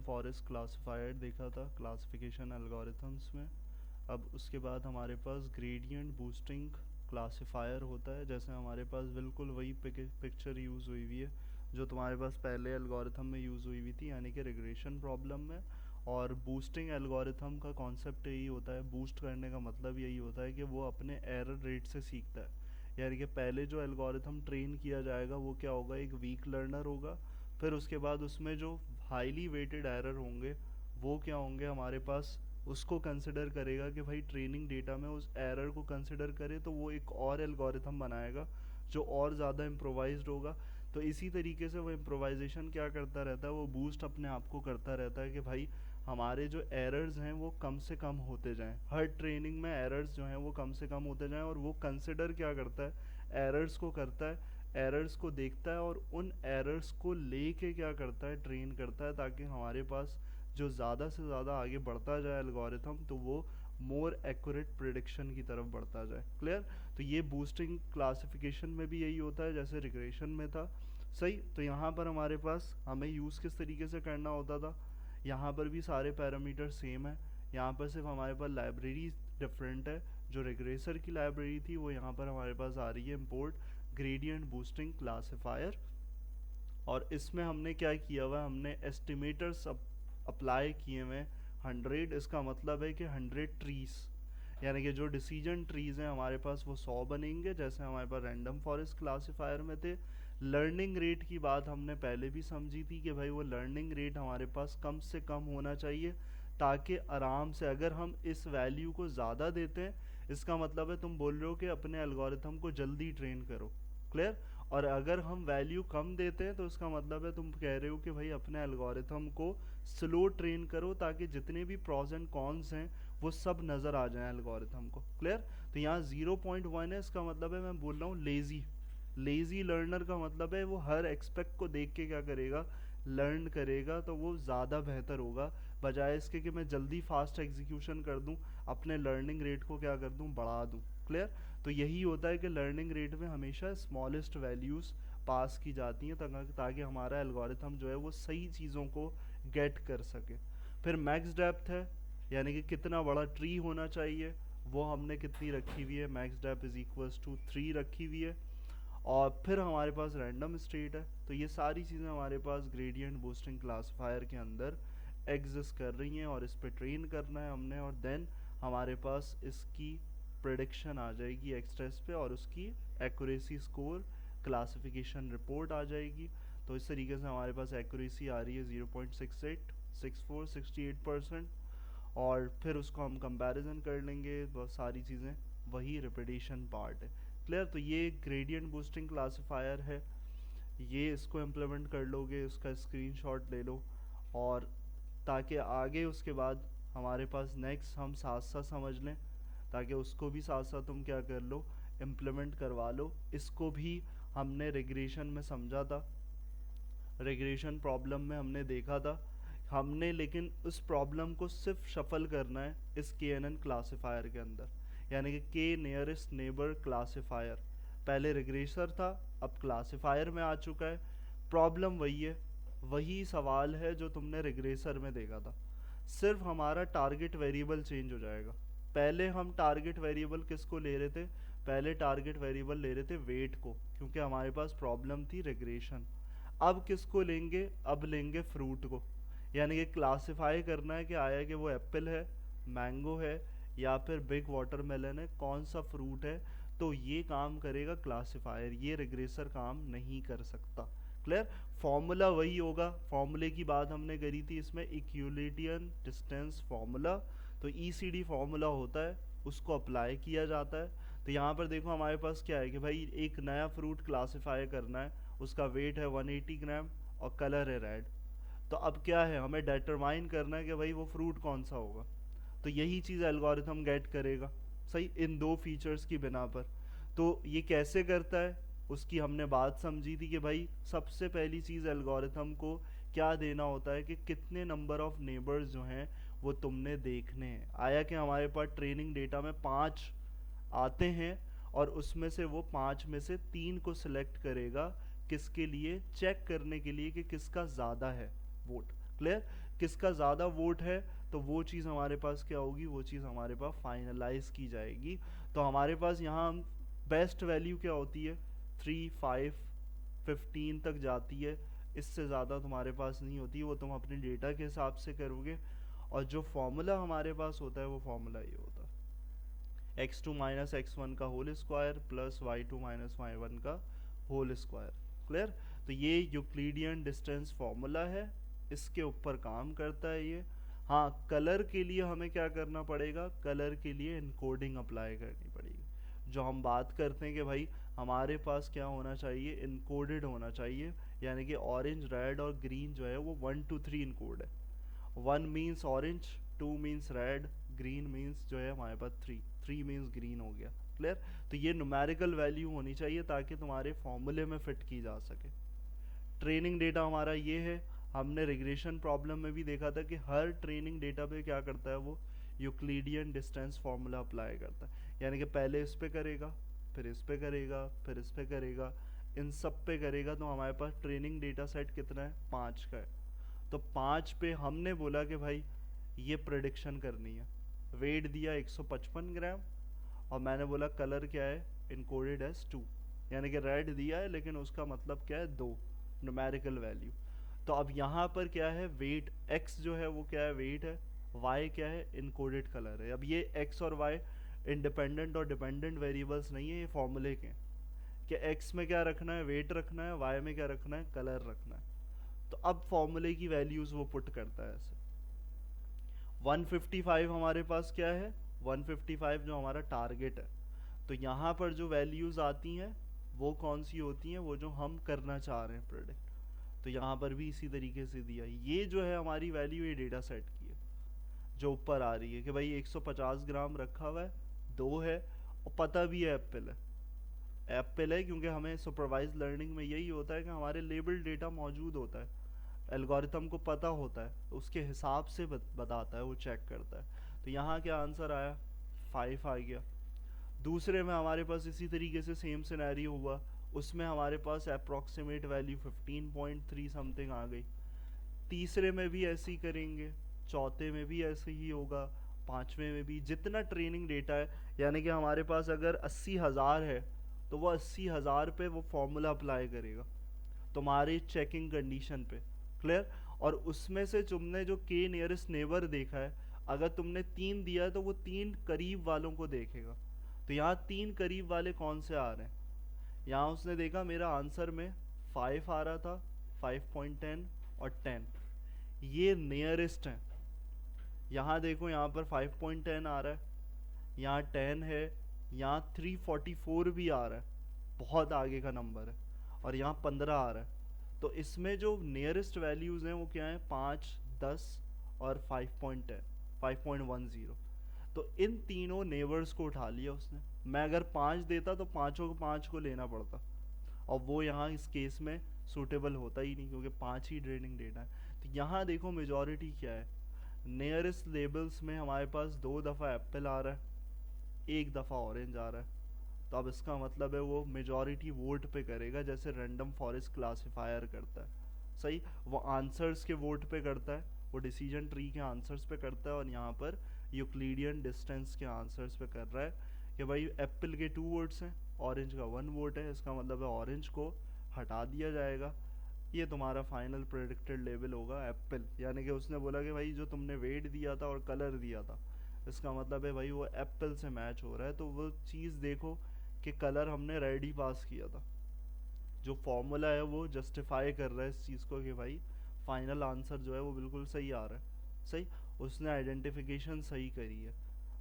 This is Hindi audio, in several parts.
फॉरेस्ट क्लासिफायर देखा था क्लासिफिकेशन एल्गोरिथम्स में। अब उसके बाद हमारे पास ग्रेडियंट बूस्टिंग क्लासिफायर होता है। जैसे हमारे पास बिल्कुल वही पिक्चर यूज़ हुई हुई है जो तुम्हारे पास पहले एल्गोरिथम में यूज़ हुई हुई थी, यानी कि रिग्रेशन प्रॉब्लम में। और बूस्टिंग एल्गोरिथम का कॉन्सेप्ट यही होता है, बूस्ट करने का मतलब यही होता है कि वो अपने एरर रेट से सीखता है। यानी कि पहले जो एल्गोरिथम ट्रेन किया जाएगा वो क्या होगा, एक वीक लर्नर होगा। फिर उसके बाद उसमें जो हाईली वेटेड एरर होंगे वो क्या होंगे हमारे पास, उसको कंसिडर करेगा कि भाई ट्रेनिंग डेटा में उस एरर को कंसिडर करे तो वो एक और एल्गोरिथम बनाएगा जो और ज़्यादा इम्प्रोवाइज्ड होगा। तो इसी तरीके से वो इम्प्रोवाइजेशन क्या करता रहता है, वो बूस्ट अपने आप को करता रहता है कि भाई हमारे जो एरर्स हैं वो कम से कम होते जाएं। हर ट्रेनिंग में एरर्स जो हैं वो कम से कम होते जाएं। और वो कंसिडर क्या करता है, एरर्स को करता है, एरर्स को देखता है और उन एरर्स को लेके क्या करता है, ट्रेन करता है, ताकि हमारे पास जो ज़्यादा से ज़्यादा आगे बढ़ता जाए एल्गोरिथम तो वो मोर एक्यूरेट प्रिडिक्शन की तरफ बढ़ता जाए। क्लियर? तो ये बूस्टिंग क्लासिफिकेशन में भी यही होता है जैसे रिग्रेशन में था। सही। तो यहाँ पर हमारे पास हमें यूज़ किस तरीके से करना होता था, यहाँ पर भी सारे पैरामीटर सेम है। यहाँ पर सिर्फ हमारे पास लाइब्रेरी डिफरेंट है। जो रिग्रेसर की लाइब्रेरी थी वो यहाँ पर हमारे पास आ रही है, इम्पोर्ट ग्रेडियंट बूस्टिंग क्लासिफायर। और इसमें हमने क्या किया हुआ, हमने एस्टिमेटर्स अप्लाई किए हुए 100। इसका मतलब है कि 100 ट्रीज, यानी कि जो डिसीजन ट्रीज हैं हमारे पास वो 100 बनेंगे जैसे हमारे पास रैंडम फॉरेस्ट क्लासिफायर में थे। लर्निंग रेट की बात हमने पहले भी समझी थी कि भाई वो लर्निंग रेट हमारे पास कम से कम होना चाहिए, ताकि आराम से, अगर हम इस वैल्यू को ज़्यादा देते हैं इसका मतलब है तुम बोल रहे हो कि अपने एल्गोरिथम को जल्दी ट्रेन करो। क्लियर? और अगर हम वैल्यू कम देते हैं तो इसका मतलब है तुम कह रहे हो कि भाई अपने एल्गोरिथम को स्लो ट्रेन करो, ताकि जितने भी प्रॉज एंड कॉन्स हैं वो सब नज़र आ जाए एल्गोरिथम को। क्लियर? तो यहाँ 0.1 है, इसका मतलब है मैं बोल रहा हूँ लेज़ी। लेज़ी लर्नर का मतलब है वो हर एक्सपेक्ट को देख के क्या करेगा, लर्न करेगा, तो वो ज़्यादा बेहतर होगा बजाय इसके कि मैं जल्दी फास्ट एग्जीक्यूशन कर दूं, अपने लर्निंग रेट को क्या कर दूं, बढ़ा दूं। क्लियर? तो यही होता है कि लर्निंग रेट में हमेशा स्मॉलेस्ट वैल्यूज़ पास की जाती हैं ताकि हमारा एल्गोरिथम जो है वो सही चीज़ों को गेट कर सके। फिर मैक्स डेप्थ है, यानी कि कितना बड़ा ट्री होना चाहिए, वो हमने कितनी रखी हुई है, max depth is equals to 3 रखी हुई है। और फिर हमारे पास रैंडम स्टेट है। तो ये सारी चीज़ें हमारे पास ग्रेडियंट बूस्टिंग क्लासिफायर के अंदर एग्जिस्ट कर रही हैं और इस पर ट्रेन करना है हमने, और देन हमारे पास इसकी प्रेडिक्शन आ जाएगी एक्सट्रेस पे और उसकी एक्यूरेसी स्कोर क्लासिफिकेशन रिपोर्ट आ जाएगी। तो इस तरीके से हमारे पास एक्यूरेसी आ रही है 0.68 64 68%। और फिर उसको हम कंपैरिजन कर लेंगे, बहुत सारी चीज़ें, वही रिपीटेशन पार्ट है। क्लियर? तो ये ग्रेडियंट बूस्टिंग क्लासिफायर है, ये इसको इम्प्लीमेंट कर लोगे, उसका स्क्रीनशॉट ले लो, और ताकि आगे उसके बाद हमारे पास नेक्स्ट हम साथ साथ समझ लें, ताकि उसको भी साथ साथ तुम क्या कर लो, इम्प्लीमेंट करवा लो। इसको भी हमने रिग्रेशन में समझा था, रिग्रेशन प्रॉब्लम में हमने देखा था हमने, लेकिन उस प्रॉब्लम को सिर्फ शफल करना है इस KNN क्लासिफायर के अंदर, यानी कि के नियरेस्ट नेबर क्लासिफायर। पहले रिग्रेसर था, अब क्लासिफायर में आ चुका है। प्रॉब्लम वही है, वही सवाल है जो तुमने रिग्रेसर में देखा था, सिर्फ हमारा टारगेट वेरिएबल चेंज हो जाएगा। पहले हम टारगेट वेरिएबल किसको ले रहे थे, पहले टारगेट वेरिएबल ले रहे थे वेट को, क्योंकि हमारे पास प्रॉब्लम थी रिग्रेशन। अब किसको लेंगे, अब लेंगे फ्रूट को, यानी कि क्लासिफाई करना है कि आया कि वो एप्पल है, मैंगो है, या फिर बिग वाटरमेलन है, कौन सा फ्रूट है। तो ये काम करेगा क्लासिफायर, ये रिग्रेसर काम नहीं कर सकता। क्लियर? फॉर्मूला वही होगा, फॉर्मूले की बात हमने करी थी इसमें, इक्विलिटियन डिस्टेंस फॉर्मूला। तो ECD फॉर्मूला होता है, उसको अप्लाई किया जाता है। तो यहाँ पर देखो हमारे पास क्या है कि भाई एक नया फ्रूट क्लासिफाई करना है, उसका वेट है 180 ग्राम और कलर है रेड। तो अब क्या है, हमें डिटरमाइन करना है कि भाई वो फ्रूट कौन सा होगा। तो यही चीज़ एल्गोरिथम गेट करेगा, सही, इन दो फीचर्स की बिना पर। तो ये कैसे करता है उसकी हमने बात समझी थी कि भाई सबसे पहली चीज़ एल्गोरिथम को क्या देना होता है कि कितने नंबर ऑफ नेबर्स जो हैं वो तुमने देखने हैं। आया कि हमारे पास ट्रेनिंग डेटा में 5 आते हैं और उसमें से वो 5 में से 3 को सिलेक्ट करेगा, किसके लिए, चेक करने के लिए कि किसका ज़्यादा है वोट। क्लियर? किसका ज़्यादा वोट है, तो वो चीज़ हमारे पास क्या होगी, वो चीज़ हमारे पास फाइनलाइज की जाएगी। तो हमारे पास यहाँ बेस्ट वैल्यू क्या होती है, 3, 5, 15 तक जाती है, इससे ज़्यादा तुम्हारे पास नहीं होती, वो तुम अपने डेटा के हिसाब से करोगे। और जो फॉर्मूला हमारे पास होता है वो फॉर्मूला ये होता है, x2 माइनस x1 का whole square plus y2 minus y1 का होल स्क्वायर। क्लियर? तो ये यूक्लिडियन डिस्टेंस फॉर्मूला है, इसके ऊपर काम करता है ये। हाँ, कलर के लिए हमें क्या करना पड़ेगा, कलर के लिए इनकोडिंग अप्लाई करनी पड़ेगी। जो हम बात करते हैं कि भाई हमारे पास क्या होना चाहिए, इनकोडेड होना चाहिए, यानी कि ऑरेंज, रेड और ग्रीन जो है वो 1 to 3 इनकोड है। 1 means orange, 2 means red, green means जो है हमारे पास 3 मीन्स ग्रीन हो गया। क्लियर? तो ये न्यूमेरिकल वैल्यू होनी चाहिए ताकि तुम्हारे फॉर्मूले में फिट की जा सके। ट्रेनिंग डेटा हमारा ये है। हमने रिग्रेशन प्रॉब्लम में भी देखा था कि हर ट्रेनिंग डेटा पे क्या करता है, वो यूक्लिडियन डिस्टेंस फार्मूला अप्लाई करता है, यानी कि पहले इस पे करेगा, फिर इस पे करेगा, फिर इस पे करेगा, इन सब पे करेगा। तो हमारे पास ट्रेनिंग डेटा सेट कितना है, 5 का है। तो 5 पे हमने बोला कि भाई ये प्रेडिक्शन करनी है। वेट दिया 155 ग्राम, और मैंने बोला कलर क्या है, इनकोडेड एज 2, यानी कि रेड दिया है लेकिन उसका मतलब क्या है, 2, न्यूमेरिकल वैल्यू। तो अब यहाँ पर क्या है, वेट x जो है वो क्या है, वेट है, y क्या है, इनकोडेड कलर है। अब ये x और y इंडिपेंडेंट और डिपेंडेंट वेरिएबल्स नहीं है, ये फॉर्मूले के कि x में क्या रखना है, वेट रखना है, y में क्या रखना है, कलर रखना है। तो अब फॉर्मूले की वैल्यूज वो पुट करता है ऐसे। 155 हमारे पास क्या है, 155 जो हमारा टारगेट है। तो यहाँ पर जो वैल्यूज आती हैं वो कौन सी होती हैं, वो जो हम करना चाह रहे हैं प्रोडिक्ट। तो यहाँ पर भी इसी तरीके से दिया, ये जो है हमारी वैल्यू ये डेटा सेट की है जो ऊपर आ रही है कि भाई 150 ग्राम रखा हुआ है, 2 है, और पता भी है एप्पल है। एप्पल है क्योंकि हमें सुपरवाइज लर्निंग में यही होता है कि हमारे लेबल डेटा मौजूद होता है, एल्गोरिथम को पता होता है, उसके हिसाब से बताता है, वो चेक करता है। तो यहाँ क्या आंसर आया, 5 आ गया। दूसरे में हमारे पास इसी तरीके से सेम सिनेरियो हुआ, उसमें हमारे पास अप्रॉक्सीमेट वैल्यू 15.3 समथिंग आ गई। तीसरे में भी ऐसे ही करेंगे, चौथे में भी ऐसे ही होगा, पांचवें में भी। जितना ट्रेनिंग डेटा है, यानी कि हमारे पास अगर 80,000 है तो वो 80,000 पे वो फॉर्मूला अप्लाई करेगा तुम्हारी चेकिंग कंडीशन पे। क्लियर? और उसमें से तुमने जो के नियरेस्ट नेबर देखा है, अगर तुमने 3 दिया है तो वो 3 करीब वालों को देखेगा। तो यहाँ 3 करीब वाले कौन से आ रहे हैं, यहाँ उसने देखा मेरा आंसर में 5 आ रहा था, 5.10 और 10, ये नियरेस्ट है। यहाँ देखो, यहाँ पर 5.10 आ रहा है, यहाँ 10 है, यहाँ 344 भी आ रहा है, बहुत आगे का नंबर है, और यहाँ 15 आ रहा है। तो इसमें जो नियरेस्ट वैल्यूज हैं वो क्या है, 5, 10 और 5.10, 5.10। तो इन तीनों नेबर्स को उठा लिया उसने। मैं अगर 5 देता तो पाँचों को 5 को लेना पड़ता, और वो यहाँ इस केस में सूटेबल होता ही नहीं क्योंकि 5 ही ट्रेनिंग डेटा है। तो यहाँ देखो मेजॉरिटी क्या है, नियरेस्ट लेबल्स में हमारे पास 2 दफ़ा एप्पल आ रहा है, 1 दफ़ा ऑरेंज आ रहा है। तो अब इसका मतलब है वो मेजॉरिटी वोट पे करेगा, जैसे रैंडम फॉरेस्ट क्लासिफायर करता है। सही, वो आंसर्स के वोट पे करता है, वो डिसीजन ट्री के आंसर्स पे करता है, और यहाँ पर यूक्लिडियन डिस्टेंस के आंसर्स पे कर रहा है कि भाई एप्पल के 2 वोट्स हैं, ऑरेंज का 1 वोट है, इसका मतलब है ऑरेंज को हटा दिया जाएगा। ये तुम्हारा फाइनल प्रेडिक्टेड लेवल होगा एप्पल, यानी कि उसने बोला कि भाई जो तुमने वेट दिया था और कलर दिया था, इसका मतलब है भाई वो एप्पल से मैच हो रहा है। तो वो चीज़ देखो कि कलर हमने रेड ही पास किया था, जो फॉर्मूला है वो जस्टिफाई कर रहा है इस चीज़ को कि भाई फाइनल आंसर जो है वो बिल्कुल सही आ रहा है। सही, उसने आइडेंटिफिकेशन सही करी है।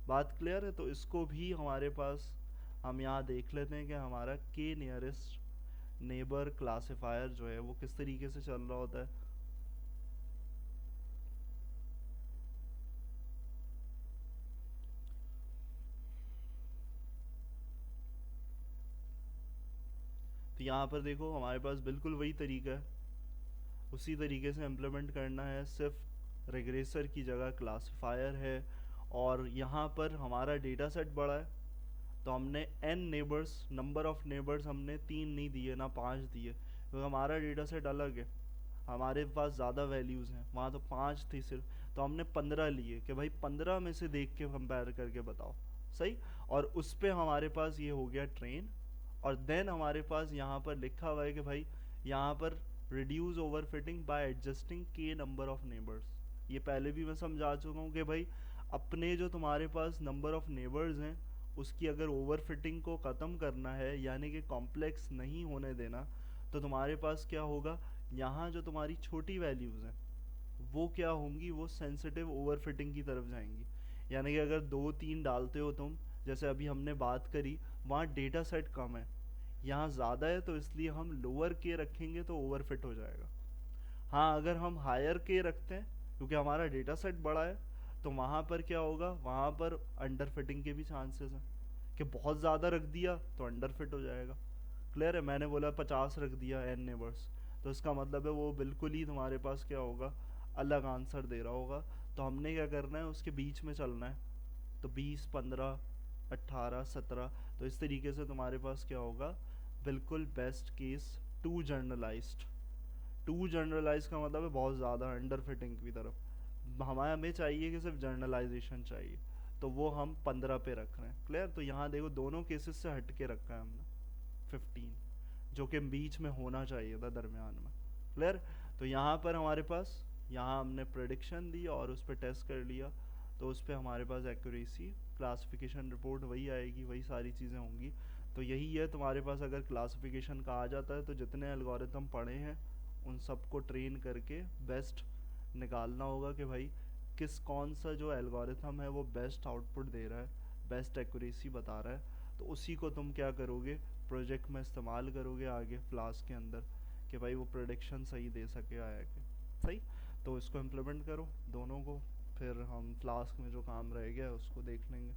बात क्लियर है? तो इसको भी हमारे पास हम यहाँ देख लेते हैं कि हमारा के नियरेस्ट नेबर क्लासिफायर जो है वो किस तरीके से चल रहा होता है। तो यहाँ पर देखो हमारे पास बिल्कुल वही तरीका है, उसी तरीके से इम्प्लीमेंट करना है, सिर्फ रिग्रेसर की जगह क्लासिफायर है। और यहाँ पर हमारा डेटा सेट बड़ा है, तो हमने n neighbours, number of neighbours हमने 3 नहीं दिए ना 5 दिए, क्योंकि हमारा डेटा सेट अलग है। हमारे पास ज़्यादा वैल्यूज़ हैं, वहाँ तो 5 थी सिर्फ, तो हमने 15 लिए कि भाई 15 में से देख के कंपेयर करके बताओ। सही। और उस पे हमारे पास ये हो गया ट्रेन। और देन हमारे पास यहाँ पर लिखा हुआ है कि भाई यहाँ पर रिड्यूस ओवरफिटिंग बाय एडजस्टिंग के नंबर ऑफ नेबर्स। ये पहले भी मैं समझा चुका हूँ कि भाई अपने जो तुम्हारे पास नंबर ऑफ नेबर्स हैं उसकी अगर ओवरफिटिंग को ख़त्म करना है, यानी कि कॉम्प्लेक्स नहीं होने देना, तो तुम्हारे पास क्या होगा, यहाँ जो तुम्हारी छोटी वैल्यूज़ हैं वो क्या होंगी, वो सेंसिटिव ओवरफिटिंग की तरफ जाएंगी। यानी कि अगर 2 3 डालते हो तुम, जैसे अभी हमने बात करी, वहाँ डेटा सेट कम है, यहाँ ज़्यादा है, तो इसलिए हम लोअर के रखेंगे तो ओवरफिट हो जाएगा। हाँ, अगर हम हायर के रखते हैं क्योंकि हमारा डेटा सेट बड़ा है, तो वहाँ पर क्या होगा, वहाँ पर अंडर फिटिंग के भी चांसेस हैं कि बहुत ज़्यादा रख दिया तो अंडर फिट हो जाएगा। क्लियर है। मैंने बोला 50 रख दिया एन नेबर्स, तो इसका मतलब है वो बिल्कुल ही तुम्हारे पास क्या होगा, अलग आंसर दे रहा होगा। तो हमने क्या करना है, उसके बीच में चलना है। तो 20 15 18 17, तो इस तरीके से तुम्हारे पास क्या होगा, बिल्कुल best case to generalised. To generalise का मतलब है बहुत ज़्यादा अंडर फिटिंग की तरफ। हमें चाहिए कि सिर्फ जनरलाइजेशन चाहिए, तो वो हम 15 पे रख रहे हैं। क्लियर। तो यहाँ देखो दोनों केसेस से हट के रखा है हमने 15, जो कि बीच में होना चाहिए था, दरमियान में। क्लियर। तो यहाँ पर हमारे पास, यहाँ हमने प्रेडिक्शन दी और उस पर टेस्ट कर लिया, तो उस पर हमारे पास एक्यूरेसी, क्लासिफिकेशन रिपोर्ट वही आएगी, वही सारी चीज़ें होंगी। तो यही है तुम्हारे पास, अगर क्लासिफिकेशन का आ जाता है तो जितने एल्गोरिथम पढ़े हैं उन सबको ट्रेन करके बेस्ट निकालना होगा कि भाई किस कौन सा जो एल्गोरिथम है वो बेस्ट आउटपुट दे रहा है, बेस्ट एक्यूरेसी बता रहा है। तो उसी को तुम क्या करोगे, प्रोजेक्ट में इस्तेमाल करोगे आगे फ्लास्क के अंदर, कि भाई वो प्रोडिक्शन सही दे सके आया कि सही। तो इसको इम्प्लीमेंट करो दोनों को, फिर हम फ्लास्क में जो काम रह गया उसको देख लेंगे।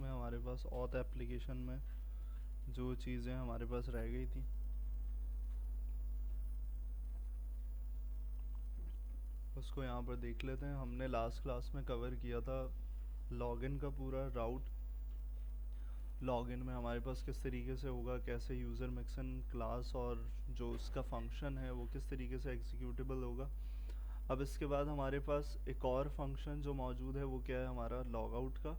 मैं हमारे पास ऑथ एप्लीकेशन में जो चीज़ें हमारे पास रह गई थी उसको यहाँ पर देख लेते हैं। हमने लास्ट क्लास में कवर किया था लॉगिन का पूरा राउट। लॉगिन में हमारे पास किस तरीके से होगा, कैसे यूज़र मिक्सन क्लास और जो उसका फंक्शन है वो किस तरीके से एग्जीक्यूटेबल होगा। अब इसके बाद हमारे पास एक और फंक्शन जो मौजूद है वो क्या है, हमारा लॉग आउट का।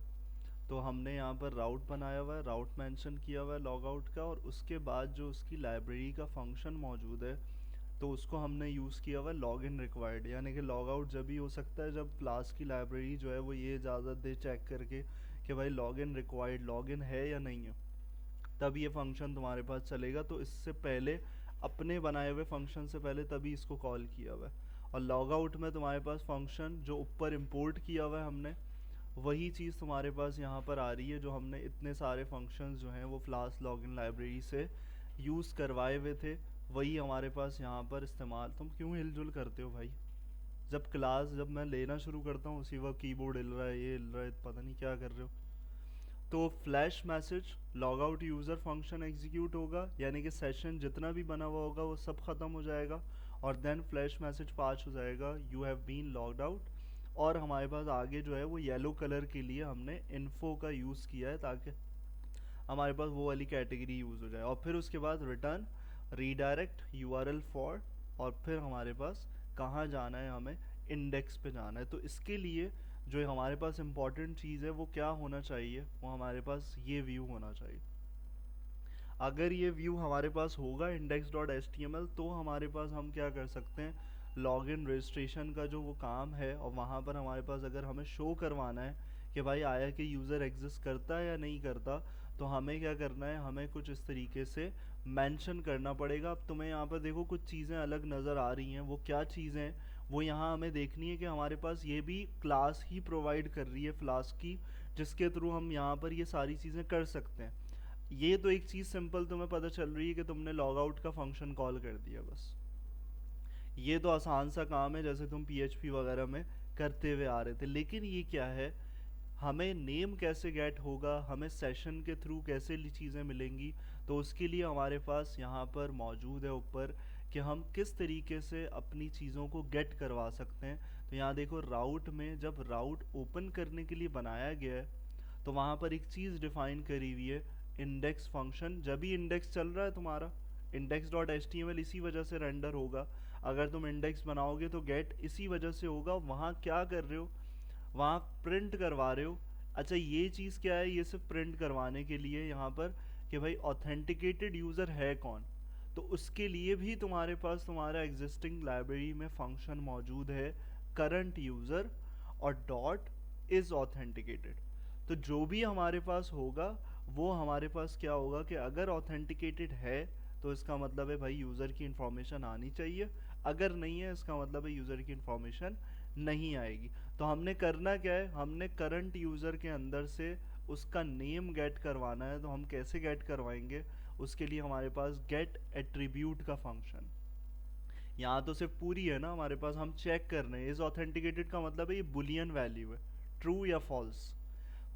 तो हमने यहाँ पर राउट बनाया हुआ है, राउट मेंशन किया हुआ है लॉग आउट का, और उसके बाद जो उसकी लाइब्रेरी का फंक्शन मौजूद है तो उसको हमने यूज़ किया हुआ है लॉग इन रिक्वायर्ड। यानी कि लॉग आउट जब भी हो सकता है जब क्लास की लाइब्रेरी जो है वो ये इजाज़त दे चेक करके कि भाई log in required, log in है या नहीं है, तब ये फंक्शन तुम्हारे पास चलेगा। तो इससे पहले अपने बनाए हुए फंक्शन से पहले तभी इसको कॉल किया हुआ है। और लॉग आउट में तुम्हारे पास फंक्शन जो ऊपर इंपोर्ट किया हुआ है हमने, वही चीज़ तुम्हारे पास यहाँ पर आ रही है, जो हमने इतने सारे फंक्शंस जो हैं वो फ्लास्क लॉगिन लाइब्रेरी से यूज़ करवाए हुए थे, वही हमारे पास यहाँ पर इस्तेमाल। तुम क्यों हिलजुल करते हो भाई, जब मैं लेना शुरू करता हूँ उसी वक्त कीबोर्ड हिल रहा है, ये हिल रहा है, पता नहीं क्या कर रहे हो। तो flash message log out user function execute होगा, यानी कि सेशन जितना भी बना हुआ होगा वो सब ख़त्म हो जाएगा, और देन फ्लैश मैसेज पास हो जाएगा, you have been logged out. और हमारे पास आगे जो है वो येलो कलर के लिए हमने इन्फो का यूज़ किया है ताकि हमारे पास वो वाली कैटेगरी यूज़ हो जाए। और फिर उसके बाद रिटर्न रीडायरेक्ट यूआरएल फॉर, और फिर हमारे पास कहाँ जाना है, हमें इंडेक्स पे जाना है। तो इसके लिए जो हमारे पास इम्पॉर्टेंट चीज़ है वो क्या होना चाहिए, वो हमारे पास ये व्यू होना चाहिए। अगर ये व्यू हमारे पास होगा index dot H T M L, तो हमारे पास हम क्या कर सकते हैं, लॉगिन रजिस्ट्रेशन का जो वो काम है, और वहाँ पर हमारे पास अगर हमें शो करवाना है कि भाई आया कि यूज़र एग्जिस्ट करता है या नहीं करता, तो हमें क्या करना है, हमें कुछ इस तरीके से मेंशन करना पड़ेगा। अब तुम्हें यहाँ पर देखो कुछ चीज़ें अलग नज़र आ रही हैं, वो क्या चीज़ें हैं वो यहाँ हमें देखनी है कि हमारे पास ये भी क्लास ही प्रोवाइड कर रही है फ्लास्क की, जिसके थ्रू हम यहाँ पर ये सारी चीज़ें कर सकते हैं। ये तो एक चीज़ सिंपल तुम्हें पता चल रही है कि तुमने लॉग आउट का फंक्शन कॉल कर दिया बस। ये तो आसान सा काम है जैसे तुम पीएचपी वगैरह में करते हुए आ रहे थे। लेकिन ये क्या है, हमें नेम कैसे गेट होगा, हमें सेशन के थ्रू कैसे चीज़ें मिलेंगी, तो उसके लिए हमारे पास यहाँ पर मौजूद है ऊपर कि हम किस तरीके से अपनी चीज़ों को गेट करवा सकते हैं। तो यहाँ देखो राउट में जब राउट ओपन करने के लिए बनाया गया है तो वहाँ पर एक चीज़ डिफ़ाइन करी हुई है, इंडेक्स फंक्शन, जब भी इंडेक्स चल रहा है तुम्हारा, index dot H T M L इसी वजह से रेंडर होगा। अगर तुम इंडेक्स बनाओगे तो गेट इसी वजह से होगा। वहाँ क्या कर रहे हो, वहाँ प्रिंट करवा रहे हो। अच्छा ये चीज़ क्या है, ये सिर्फ प्रिंट करवाने के लिए यहाँ पर कि भाई ऑथेंटिकेटेड यूज़र है कौन। तो उसके लिए भी तुम्हारे पास तुम्हारा एग्जिस्टिंग लाइब्रेरी में फंक्शन मौजूद है करंट यूज़र और डॉट इज़ ऑथेंटिकेटेड। तो जो भी हमारे पास होगा वो हमारे पास क्या होगा कि अगर ऑथेंटिकेटेड है तो इसका मतलब है भाई यूज़र की इंफॉर्मेशन आनी चाहिए, अगर नहीं है इसका मतलब है यूज़र की इंफॉर्मेशन नहीं आएगी। तो हमने करना क्या है, हमने करंट यूज़र के अंदर से उसका नेम गेट करवाना है। तो हम कैसे गेट करवाएंगे, उसके लिए हमारे पास गेट एट्रीब्यूट का फंक्शन। यहाँ तो सिर्फ पूरी है ना हमारे पास, हम चेक कर रहे हैं इज ऑथेंटिकेटेड का मतलब है ये बुलियन वैल्यू है, ट्रू या फॉल्स,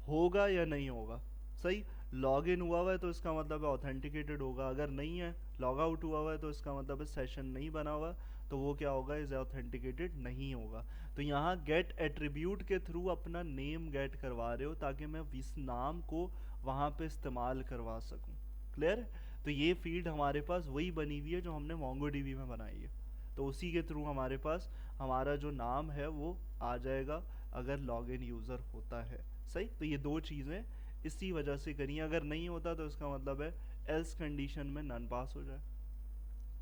होगा या नहीं होगा। सही, लॉग इन हुआ हुआ है तो इसका मतलब है ऑथेंटिकेटेड होगा, अगर नहीं है लॉग आउट हुआ हुआ है तो इसका मतलब है सेशन नहीं बना हुआ, तो वो क्या होगा, इज ऑथेंटिकेटेड नहीं होगा। तो यहाँ गेट एट्रीब्यूट के थ्रू अपना नेम गेट करवा रहे हो ताकि मैं इस नाम को वहाँ पे इस्तेमाल करवा सकूँ। क्लियर है। तो ये फील्ड हमारे पास वही बनी हुई है जो हमने मोंगोडीबी में बनाई है। तो उसी के थ्रू हमारे पास हमारा जो नाम है वो आ जाएगा अगर लॉगिन यूज़र होता है। सही, तो ये दो चीज़ें इसी वजह से करी, अगर नहीं होता तो इसका मतलब है एल्स कंडीशन में नन पास हो जाए।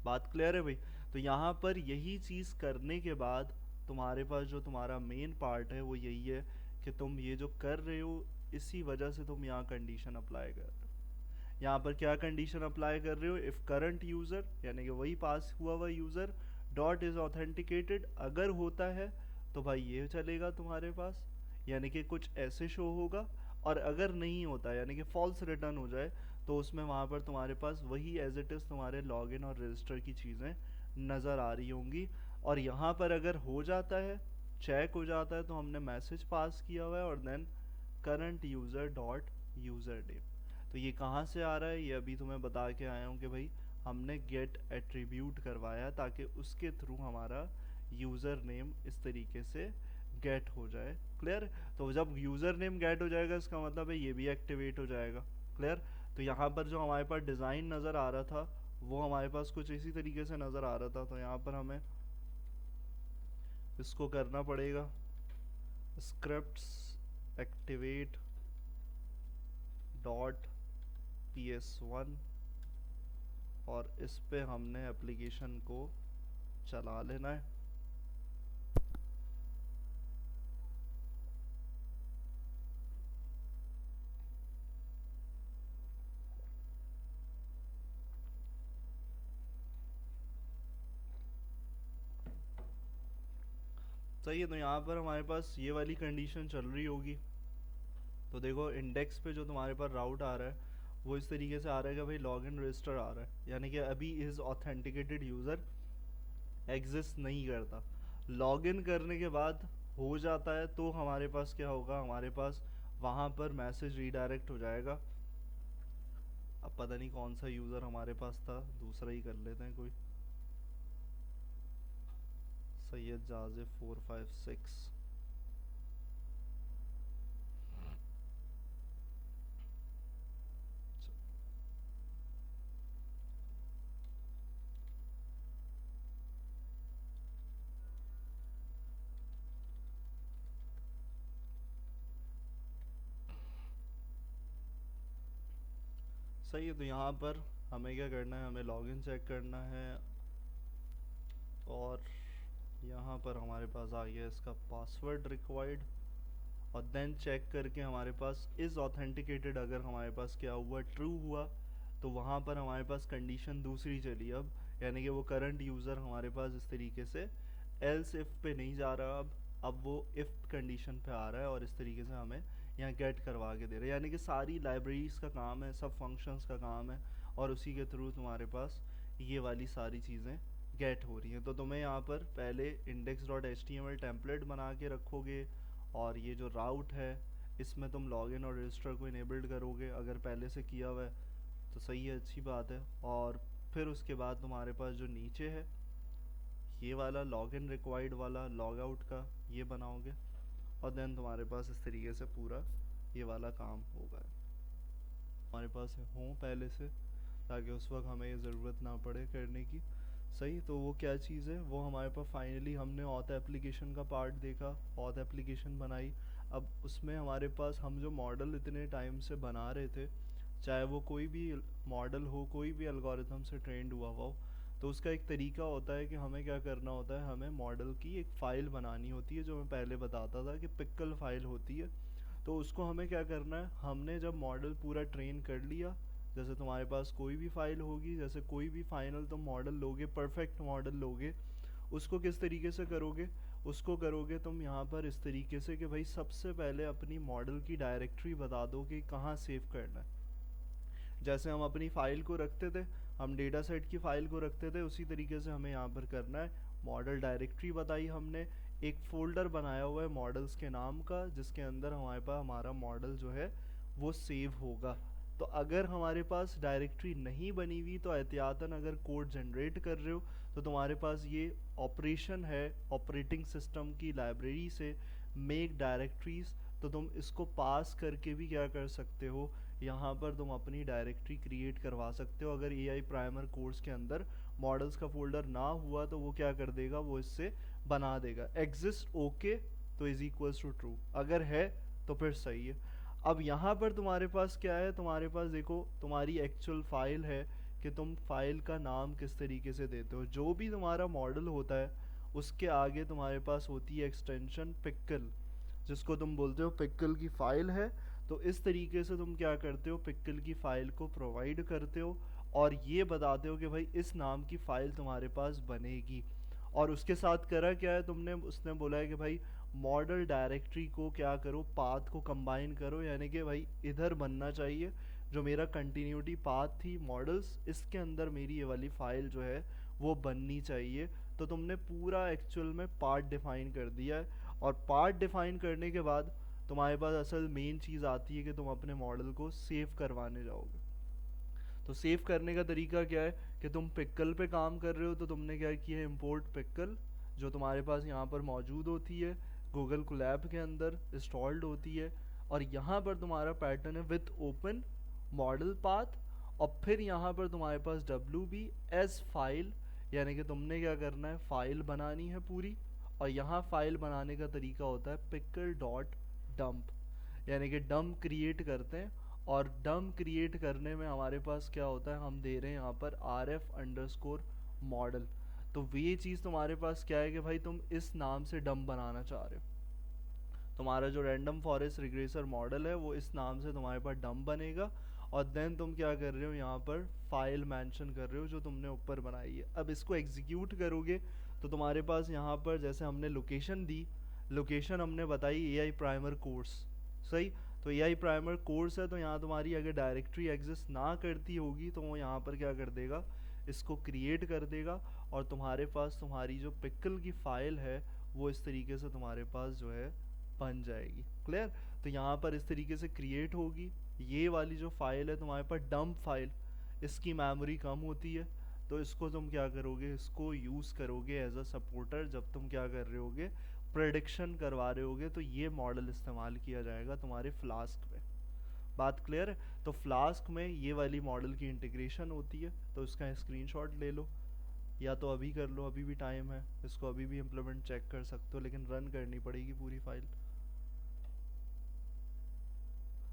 बात क्लियर है भाई। तो यहाँ पर यही चीज़ करने के बाद तुम्हारे पास जो तुम्हारा मेन पार्ट है वो यही है कि तुम ये जो कर रहे हो इसी वजह से तुम यहाँ कंडीशन अप्लाई कर रहे हो। यहाँ पर क्या कंडीशन अप्लाई कर रहे हो, इफ़ करंट यूज़र यानी कि वही पास हुआ हुआ यूज़र डॉट इज़ ऑथेंटिकेटेड अगर होता है तो भाई ये चलेगा तुम्हारे पास, यानी कि कुछ ऐसे शो होगा। और अगर नहीं होता यानी कि फॉल्स रिटर्न हो जाए तो उसमें वहाँ पर तुम्हारे पास वही एज इट इज़ तुम्हारे लॉगिन और रजिस्टर की चीज़ें नज़र आ रही होंगी। और यहाँ पर अगर हो जाता है, चेक हो जाता है, तो हमने मैसेज पास किया हुआ है और then current user dot user name. तो ये कहाँ से आ रहा है, ये अभी तुम्हें बता के आया हूँ कि भाई हमने गेट एट्रीब्यूट करवाया ताकि उसके थ्रू हमारा यूज़र नेम इस तरीके से गेट हो जाए। क्लियर। तो जब यूज़र नेम गेट हो जाएगा इसका मतलब है ये भी एक्टिवेट हो जाएगा। क्लियर। तो यहाँ पर जो हमारे पास डिज़ाइन नज़र आ रहा था वो हमारे पास कुछ इसी तरीके से नज़र आ रहा था। तो यहाँ पर हमें इसको करना पड़ेगा, स्क्रिप्ट्स एक्टिवेट डॉट PS1 और इस पे हमने एप्लीकेशन को चला लेना है। सही है। तो यहाँ पर हमारे पास ये वाली कंडीशन चल रही होगी। तो देखो इंडेक्स पे जो तुम्हारे पास राउट आ रहा है वो इस तरीके से आ रहा है कि भाई लॉगिन रजिस्टर आ रहा है, यानी कि अभी इज ऑथेंटिकेटेड यूज़र एग्जिस्ट नहीं करता। लॉगिन करने के बाद हो जाता है तो हमारे पास क्या होगा, हमारे पास वहाँ पर मैसेज रीडायरेक्ट हो जाएगा। अब पता नहीं कौन सा यूज़र हमारे पास था, दूसरा ही कर लेते हैं कोई, सैयद जाजिब 456। सही है। तो यहाँ पर हमें क्या करना है, हमें लॉगिन चेक करना है और यहाँ पर हमारे पास आ गया इसका पासवर्ड रिक्वायर्ड। और देन चेक करके हमारे पास इज़ ऑथेंटिकेटेड अगर हमारे पास क्या हुआ, ट्रू हुआ, तो वहाँ पर हमारे पास कंडीशन दूसरी चली अब, यानी कि वो करंट यूज़र हमारे पास इस तरीके से एल्स इफ़ पे नहीं जा रहा, अब वो इफ़ कंडीशन पे आ रहा है और इस तरीके से हमें यहाँ गेट करवा के दे रहे हैं। यानी कि सारी लाइब्रेरीज़ का काम है, सब फंक्शंस का काम है और उसी के थ्रू तुम्हारे पास ये वाली सारी चीज़ें गेट हो रही हैं। तो तुम्हें यहाँ पर पहले index dot H T M L template बना के रखोगे और ये जो राउट है इसमें तुम लॉगिन और रजिस्टर को इनेबल्ड करोगे, अगर पहले से किया हुआ है तो सही है, अच्छी बात है। और फिर उसके बाद तुम्हारे पास जो नीचे है ये वाला लॉगिन रिक्वायर्ड वाला लॉग आउट का ये बनाओगे और देन तुम्हारे पास इस तरीके से पूरा ये वाला काम होगा। हमारे पास हों पहले से, ताकि उस वक्त हमें ये ज़रूरत ना पड़े करने की। सही, तो वो क्या चीज़ है, वो हमारे पास फाइनली हमने ऑथ एप्लीकेशन का पार्ट देखा, ऑथ एप्लीकेशन बनाई। अब उसमें हमारे पास हम जो मॉडल इतने टाइम से बना रहे थे, चाहे वो कोई भी मॉडल हो, कोई भी एल्गोरिथम से ट्रेंड हुआ हुआ हो, तो उसका एक तरीका होता है कि हमें क्या करना होता है, हमें मॉडल की एक फ़ाइल बनानी होती है, जो मैं पहले बताता था कि पिक्कल फ़ाइल होती है। तो उसको हमें क्या करना है, हमने जब मॉडल पूरा ट्रेन कर लिया, जैसे तुम्हारे पास कोई भी फाइल होगी, जैसे कोई भी फाइनल तुम मॉडल लोगे, परफेक्ट मॉडल लोगे, उसको किस तरीके से करोगे, उसको करोगे तुम यहाँ पर इस तरीके से कि भाई सबसे पहले अपनी मॉडल की डायरेक्टरी बता दो कि कहाँ सेव करना है। जैसे हम अपनी फ़ाइल को रखते थे, हम डेटा सेट की फ़ाइल को रखते थे, उसी तरीके से हमें यहाँ पर करना है। मॉडल डायरेक्टरी बताई हमने, एक फ़ोल्डर बनाया हुआ है मॉडल्स के नाम का, जिसके अंदर हमारे पास हमारा मॉडल जो है वो सेव होगा। तो अगर हमारे पास डायरेक्टरी नहीं बनी हुई, तो एहतियातन अगर कोड जनरेट कर रहे हो, तो तुम्हारे पास ये ऑपरेशन है ऑपरेटिंग सिस्टम की लाइब्रेरी से, मेक डायरेक्टरीज। तो तुम इसको पास करके भी क्या कर सकते हो, यहाँ पर तुम अपनी डायरेक्टरी क्रिएट करवा सकते हो। अगर एआई प्राइमर कोर्स के अंदर मॉडल्स का फोल्डर ना हुआ, तो वो क्या कर देगा, वो इससे बना देगा। एग्जिस्ट ओके, तो इज इक्वल्स टू ट्रू, अगर है तो फिर सही है। अब यहाँ पर तुम्हारे पास क्या है, तुम्हारे पास देखो तुम्हारी एक्चुअल फाइल है कि तुम फाइल का नाम किस तरीके से देते हो। जो भी तुम्हारा मॉडल होता है, उसके आगे तुम्हारे पास होती है एक्सटेंशन पिक्कल, जिसको तुम बोलते हो पिक्कल की फ़ाइल है। तो इस तरीके से तुम क्या करते हो, पिक्कल की फ़ाइल को प्रोवाइड करते हो और ये बताते हो कि भाई इस नाम की फ़ाइल तुम्हारे पास बनेगी। और उसके साथ करा क्या है तुमने, उसने बोला है कि भाई मॉडल डायरेक्टरी को क्या करो, पाथ को कंबाइन करो, यानी कि भाई इधर बनना चाहिए जो मेरा कंटिन्यूटी पाथ थी मॉडल्स, इसके अंदर मेरी ये वाली फ़ाइल जो है वो बननी चाहिए। तो तुमने पूरा एक्चुअल में पार्ट डिफाइन कर दिया है। और पार्ट डिफाइन करने के बाद तुम्हारे पास असल मेन चीज़ आती है कि तुम अपने मॉडल को सेव करवाने जाओगे। तो सेव करने का तरीका क्या है कि तुम पिक्कल पे काम कर रहे हो, तो तुमने क्या किया है, इम्पोर्ट पिक्कल, जो तुम्हारे पास यहाँ पर मौजूद होती है, गूगल कोलैब के अंदर इंस्टॉल्ड होती है। और यहाँ पर तुम्हारा पैटर्न है विथ ओपन मॉडल पाथ, और फिर यहाँ पर तुम्हारे पास डब्ल्यू बी एज फाइल, यानी कि तुमने क्या करना है, फाइल बनानी है पूरी। और यहाँ फाइल बनाने का तरीका होता है पिक्कल डॉट डंप, यानी कि डंप क्रिएट करते हैं। और डम क्रिएट करने में हमारे पास क्या होता है, हम दे रहे हैं यहाँ पर आर एफ अंडरस्कोर मॉडल। तो ये चीज़ तुम्हारे पास क्या है कि भाई तुम इस नाम से डम बनाना चाह रहे हो, तुम्हारा जो रैंडम फॉरेस्ट रिग्रेसर मॉडल है वो इस नाम से तुम्हारे पास डम बनेगा। और देन तुम क्या कर रहे हो, यहाँ पर फाइल मेंशन कर रहे हो जो तुमने ऊपर बनाई है। अब इसको एग्जीक्यूट करोगे तो तुम्हारे पास यहाँ पर जैसे हमने लोकेशन दी, लोकेशन हमने बताई एआई प्राइमर कोर्स, सही। तो एआई प्राइमर कोर्स है, तो यहाँ तुम्हारी अगर डायरेक्टरी एग्जिस्ट ना करती होगी, तो वो यहाँ पर क्या कर देगा, इसको क्रिएट कर देगा। और तुम्हारे पास तुम्हारी जो पिक्कल की फ़ाइल है वो इस तरीके से तुम्हारे पास जो है बन जाएगी। क्लियर। तो यहाँ पर इस तरीके से क्रिएट होगी। ये वाली जो फाइल है तुम्हारे पास डंप फाइल, इसकी मेमोरी कम होती है, तो इसको तुम क्या करोगे, इसको यूज़ करोगे एज अ सपोर्टर। जब तुम क्या कर रहे होगे, प्रेडिक्शन करवा रहे होगे, तो ये मॉडल इस्तेमाल किया जाएगा तुम्हारे फ्लास्क में। बात क्लियर है। तो फ्लास्क में ये वाली मॉडल की इंटीग्रेशन होती है, तो इसका स्क्रीनशॉट ले लो, या तो अभी कर लो, अभी भी टाइम है, इसको अभी भी इम्प्लीमेंट चेक कर सकते हो, लेकिन रन करनी पड़ेगी पूरी फाइल।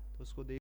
तो उसको देख